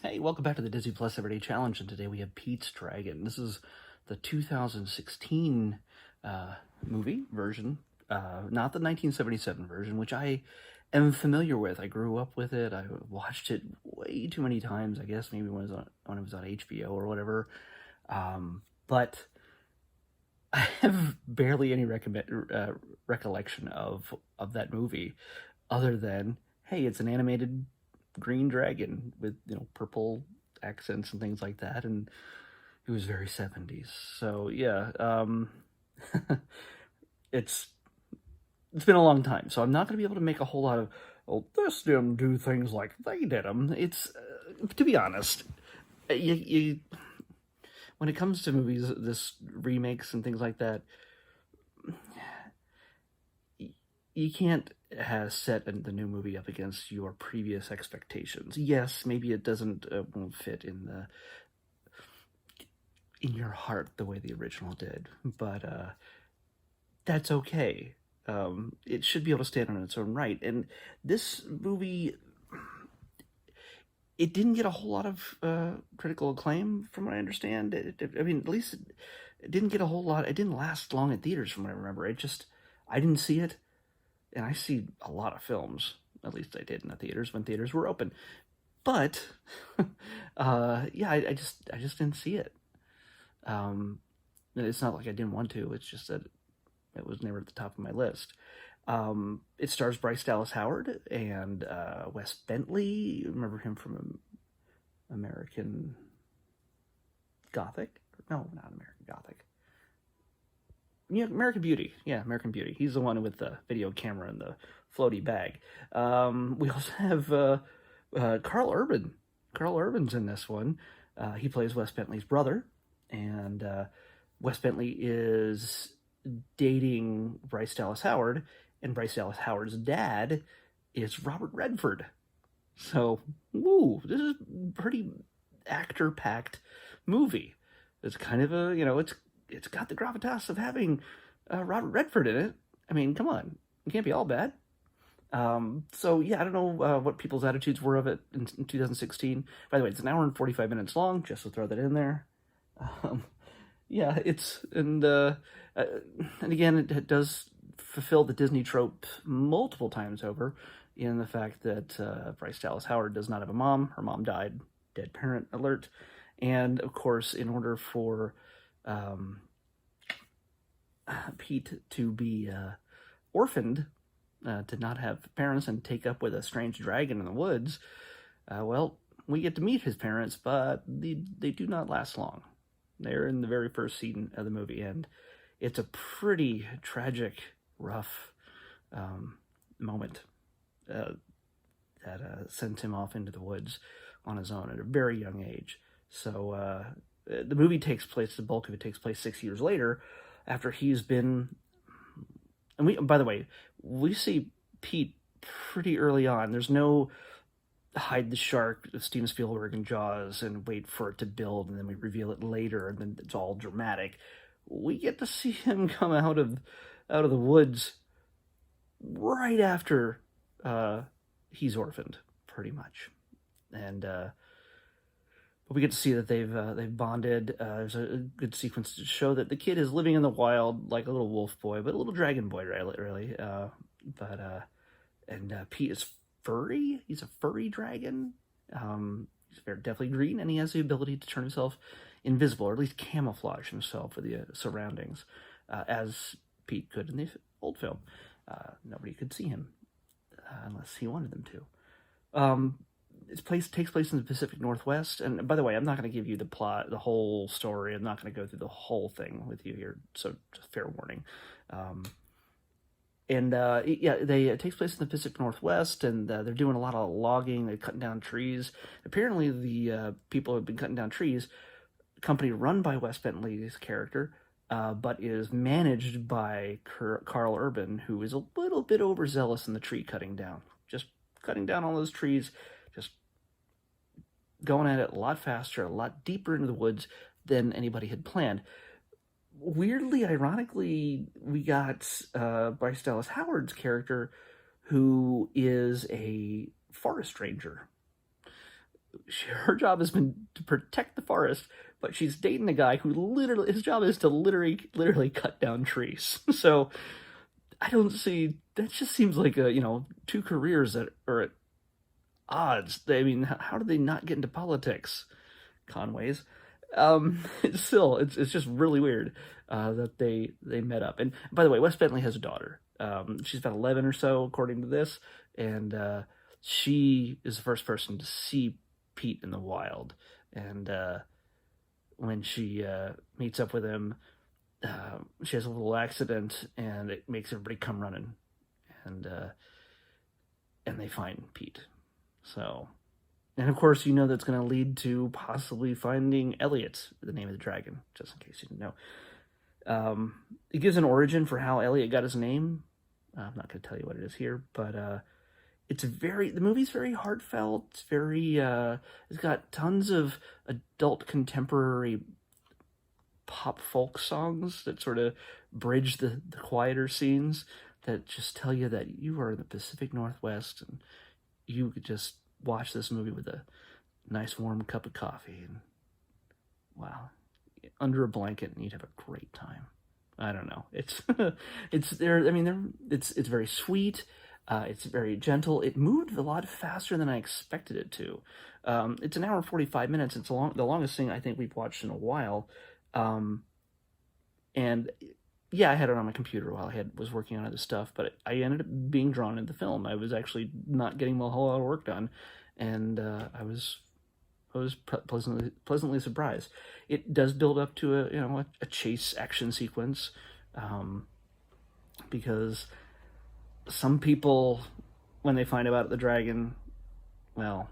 Hey, welcome back to the Disney Plus Everyday Challenge, and today we have Pete's Dragon. This is the 2016 movie version, not the 1977 version, which I am familiar with. I grew up with it. I watched it way too many times, I guess, maybe when it was on HBO or whatever. But I have barely any recollection of that movie, other than, hey, it's an animated green dragon with purple accents and things like that, and it was very 70s. So yeah, it's it's been a long time, so I'm not going to be able to make a whole lot of, oh, this didn't do things like they did them. It's to be honest, you when it comes to movies, this remakes and things like that, you can't set the new movie up against your previous expectations. Yes, maybe it won't fit in your heart the way the original did, but that's okay. It should be able to stand on its own right. And this movie, it didn't get a whole lot of critical acclaim, from what I understand. I mean, at least it didn't get a whole lot. It didn't last long in theaters, from what I remember. I didn't see it. And I see a lot of films, at least I did in the theaters when theaters were open. But yeah, I just didn't see it. It's not like I didn't want to. It's just that it was never at the top of my list. It stars Bryce Dallas Howard and Wes Bentley. You remember him from American Gothic? No, not American Gothic. Yeah, American Beauty. Yeah, American Beauty. He's the one with the video camera and the floaty bag. We also have Carl Urban. Carl Urban's in this one. He plays Wes Bentley's brother, and Wes Bentley is dating Bryce Dallas Howard, and Bryce Dallas Howard's dad is Robert Redford. So, woo, this is a pretty actor-packed movie. It's kind of it's got the gravitas of having Robert Redford in it. I mean, come on, it can't be all bad. So yeah, I don't know what people's attitudes were of it in 2016. By the way, it's an hour and 45 minutes long, just to throw that in there. Yeah, and again, it does fulfill the Disney trope multiple times over, in the fact that Bryce Dallas Howard does not have a mom. Her mom died, dead parent alert. And of course, in order for Pete to be orphaned, to not have parents and take up with a strange dragon in the woods, well, we get to meet his parents, but they do not last long. They're in the very first scene of the movie, and it's a pretty tragic, rough moment that sends him off into the woods on his own at a very young age. So the movie takes place, the bulk of it takes place 6 years later, after he's been, and by the way, we see Pete pretty early on. There's no hide the shark, Steven Spielberg and Jaws, and wait for it to build, and then we reveal it later, and then it's all dramatic. We get to see him come out of the woods right after he's orphaned, pretty much, and but we get to see that they've bonded. There's a good sequence to show that the kid is living in the wild like a little wolf boy, but a little dragon boy, really. And Pete is furry. He's a furry dragon. He's definitely green, and he has the ability to turn himself invisible, or at least camouflage himself with the surroundings, as Pete could in the old film. Nobody could see him unless he wanted them to. Takes place in the Pacific Northwest, and by the way, I'm not going to give you the plot, the whole story. I'm not going to go through the whole thing with you here, so just fair warning. It takes place in the Pacific Northwest, and they're doing a lot of logging. They're cutting down trees. Apparently, the people have been cutting down trees. A company run by Wes Bentley's character, but is managed by Carl Urban, who is a little bit overzealous in the tree cutting down. Just cutting down all those trees, just going at it a lot faster, a lot deeper into the woods than anybody had planned. Weirdly, ironically, we got Bryce Dallas Howard's character, who is a forest ranger. her job has been to protect the forest, but she's dating a guy who literally his job is to literally cut down trees. So I don't see that. Just seems like two careers that are at odds. I mean, how do they not get into politics, Conways? It's just really weird that they met up. And by the way, Wes Bentley has a daughter. She's about 11 or so, according to this, and she is the first person to see Pete in the wild. And when she meets up with him, she has a little accident, and it makes everybody come running, and they find Pete. So, and of course, that's going to lead to possibly finding Elliot, the name of the dragon, just in case you didn't know. It gives an origin for how Elliot got his name. I'm not going to tell you what it is here, but the movie's very heartfelt. It's very, it's got tons of adult contemporary pop folk songs that sort of bridge the quieter scenes that just tell you that you are in the Pacific Northwest and you could just watch this movie with a nice warm cup of coffee and wow, under a blanket, and you'd have a great time. I don't know. It's it's there. I mean, it's very sweet. It's very gentle. It moved a lot faster than I expected it to. It's an hour and 45 minutes. It's the longest thing I think we've watched in a while. And yeah, I had it on my computer while I was working on other stuff, but I ended up being drawn into the film. I was actually not getting a whole lot of work done, and I was pleasantly surprised. It does build up to a chase action sequence, because some people, when they find about the dragon, well,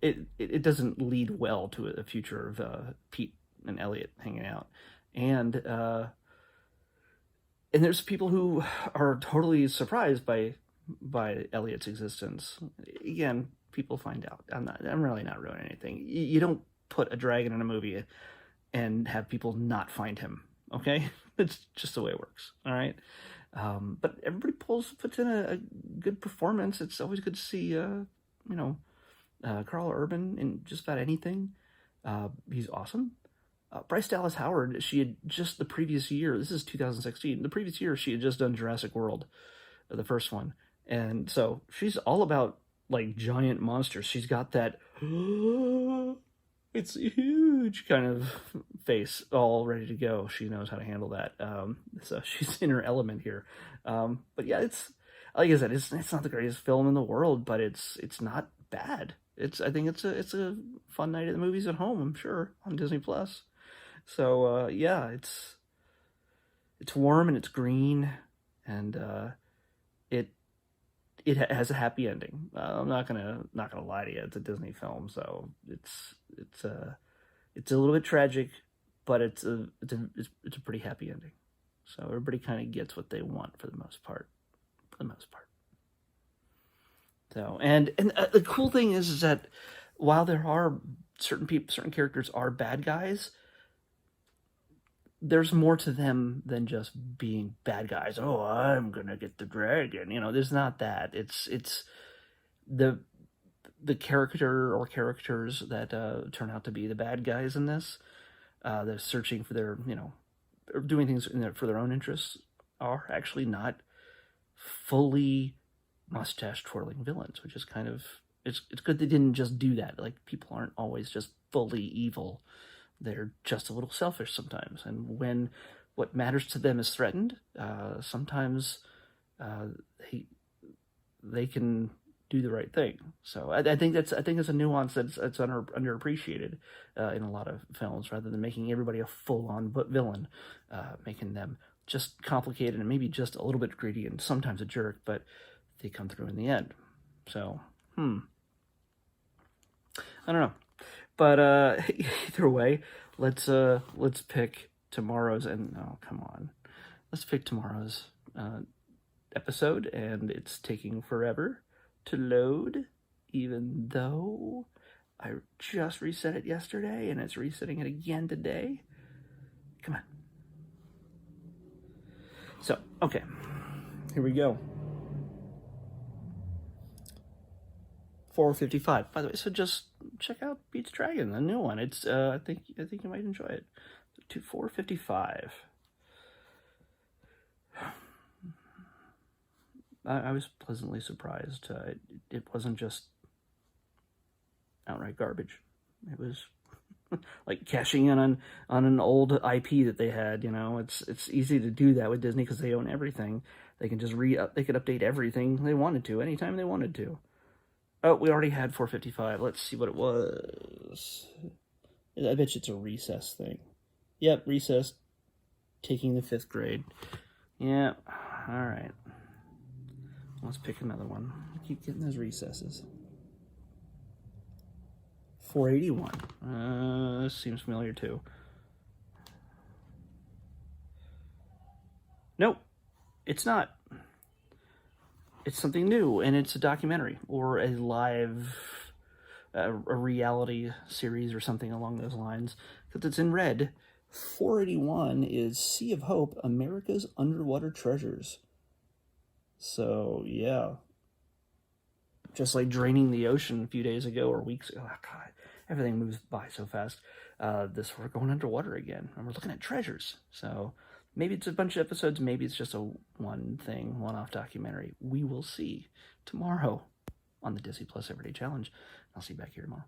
it doesn't lead well to a future of Pete and Elliot hanging out, and there's people who are totally surprised by Elliot's existence. Again, people find out. I'm really not ruining anything. You don't put a dragon in a movie and have people not find him. Okay, it's just the way it works. All right, but everybody puts in a good performance. It's always good to see Carl Urban in just about anything. He's awesome. Bryce Dallas Howard, she had just the previous year, this is 2016, the previous year she had just done Jurassic World, the first one. And so she's all about like giant monsters. She's got that, it's huge kind of face all ready to go. She knows how to handle that. So she's in her element here. But yeah, it's, like I said, it's not the greatest film in the world, but it's not bad. I think it's a fun night at the movies at home, I'm sure, on Disney Plus. So yeah, it's warm and it's green, and it has a happy ending. I'm not gonna lie to you. It's a Disney film, so it's a little bit tragic, but it's a pretty happy ending. So everybody kind of gets what they want for the most part. So and the cool thing is that while there are certain characters are bad guys, there's more to them than just being bad guys. Oh, I'm gonna get the dragon. There's not that. It's the character or characters that turn out to be the bad guys in this. They're searching for their, doing things for their own interests, are actually not fully mustache twirling villains, which is kind of, it's good they didn't just do that. Like, people aren't always just fully evil. They're just a little selfish sometimes, and when what matters to them is threatened, sometimes they can do the right thing. So I think it's a nuance that's underappreciated in a lot of films, rather than making everybody a full-on villain, making them just complicated and maybe just a little bit greedy and sometimes a jerk, but they come through in the end. So I don't know. But either way, let's pick tomorrow's let's pick tomorrow's episode, and it's taking forever to load, even though I just reset it yesterday and it's resetting it again today. Come on. So, okay, here we go. 4:55. By the way, so just check out Pete's Dragon, the new one. It's I think you might enjoy it. To 4:55. I was pleasantly surprised. It wasn't just outright garbage. It was like cashing in on an old IP that they had. You know, it's easy to do that with Disney because they own everything. They can just they could update everything they wanted to anytime they wanted to. Oh, we already had 4:55. Let's see what it was. I bet you it's a recess thing. Yep, recess. Taking the 5th grade. Yeah. All right. Let's pick another one. Keep getting those recesses. 481. This seems familiar too. Nope, it's not. It's something new, and it's a documentary or a live, a reality series or something along those lines. Because it's in red. 481 is Sea of Hope, America's Underwater Treasures. So, yeah. Just like draining the ocean a few days ago or weeks ago. Oh, God, everything moves by so fast. We're going underwater again, and we're looking at treasures. So maybe it's a bunch of episodes, maybe it's just a one-off documentary. We will see tomorrow on the Disney Plus Everyday Challenge. I'll see you back here tomorrow.